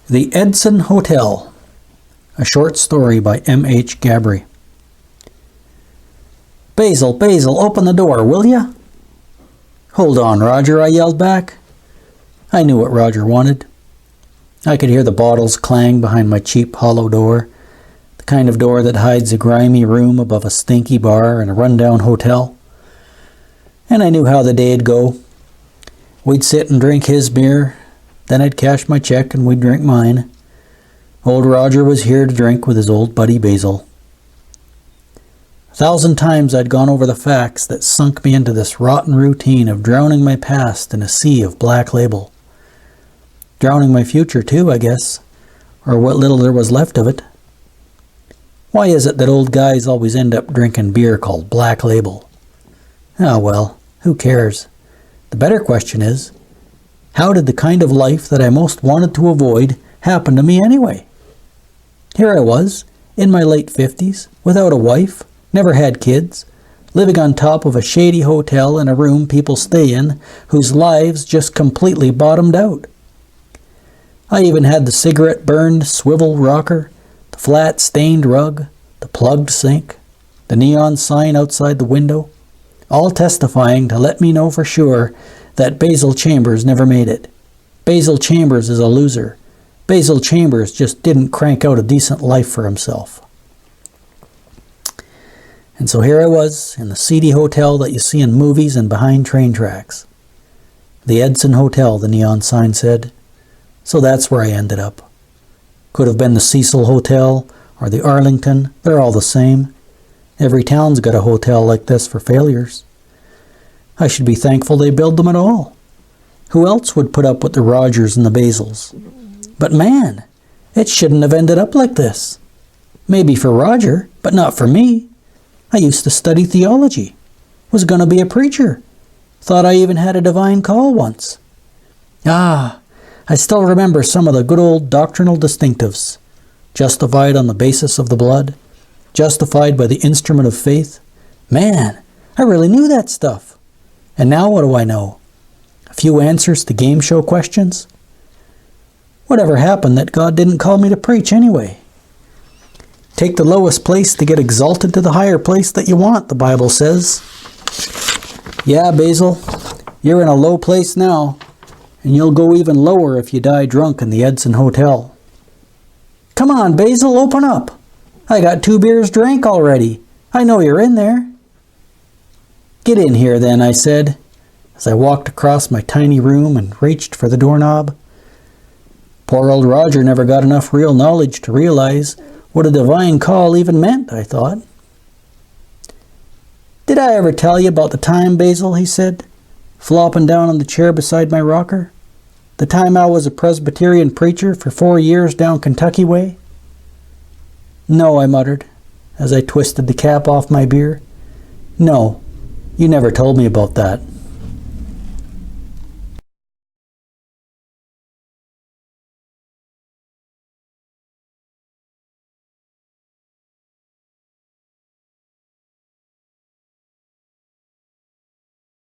The Edson Hotel, a short story by M.H. Gaboury. "Basil, Basil, open the door, will ya?" "Hold on, Roger," I yelled back. I knew what Roger wanted. I could hear the bottles clang behind my cheap hollow door, the kind of door that hides a grimy room above a stinky bar in a rundown hotel. And I knew how the day'd go. We'd sit and drink his beer, then I'd cash my check and we'd drink mine. Old Roger was here to drink with his old buddy Basil. 1,000 times I'd gone over the facts that sunk me into this rotten routine of drowning my past in a sea of Black Label. Drowning my future too, I guess, or what little there was left of it. Why is it that old guys always end up drinking beer called Black Label? Ah, well, who cares? The better question is, how did the kind of life that I most wanted to avoid happen to me anyway? Here I was, in my late 50s, without a wife, never had kids, living on top of a shady hotel in a room people stay in whose lives just completely bottomed out. I even had the cigarette-burned swivel rocker, the flat stained rug, the plugged sink, the neon sign outside the window, all testifying to let me know for sure that Basil Chambers never made it. Basil Chambers is a loser. Basil Chambers just didn't crank out a decent life for himself. And so here I was, in the seedy hotel that you see in movies and behind train tracks. The Edson Hotel, the neon sign said. So that's where I ended up. Could have been the Cecil Hotel or the Arlington. They're all the same. Every town's got a hotel like this for failures. I should be thankful they build them at all. Who else would put up with the Rogers and the Basils? But man, it shouldn't have ended up like this. Maybe for Roger, but not for me. I used to study theology. Was going to be a preacher. Thought I even had a divine call once. I still remember some of the good old doctrinal distinctives. Justified on the basis of the blood. Justified by the instrument of faith. Man, I really knew that stuff. And now what do I know? A few answers to game show questions? Whatever happened that God didn't call me to preach anyway? Take the lowest place to get exalted to the higher place that you want, the Bible says. Yeah, Basil, you're in a low place now, and you'll go even lower if you die drunk in the Edson Hotel. Come on, Basil, open up. I got 2 beers drank already. I know you're in there. Get in here then, I said, as I walked across my tiny room and reached for the doorknob. Poor old Roger never got enough real knowledge to realize what a divine call even meant, I thought. "Did I ever tell you about the time, Basil?" he said, flopping down on the chair beside my rocker. "The time I was a Presbyterian preacher for 4 years down Kentucky way?" "No," I muttered, as I twisted the cap off my beer. "No, you never told me about that."